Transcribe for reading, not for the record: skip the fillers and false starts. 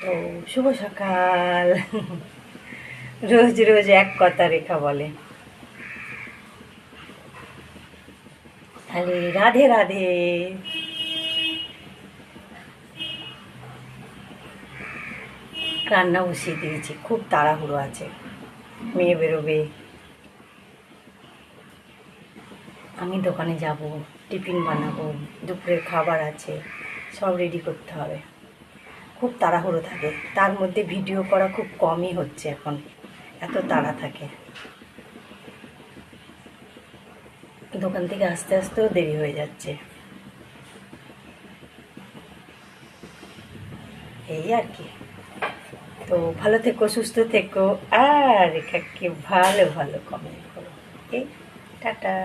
তো শুভ সকাল। রোজ রোজ এক কথা রেখা বলে, তাহলে রাধে রাধে। রান্না বসিয়ে দিয়েছি, খুব তাড়াহুড়ো আছে, মেয়ে বেরোবে, আমি দোকানে যাব, টিফিন বানাবো, দুপুরের খাবার আছে, সব রেডি করতে হবে। খুব তাড়াহুড়ো থাকে, তার মধ্যে ভিডিও করা খুব কমই হচ্ছে এখন, এত তাড়া থাকে। দোকান থেকে আস্তে আস্তেও দেরি হয়ে যাচ্ছে, এই আর কি। তো ভালো থেকো, সুস্থ থেকো, আর রেখাকে ভালো ভালো কমেন্ট করো। এই টাটা।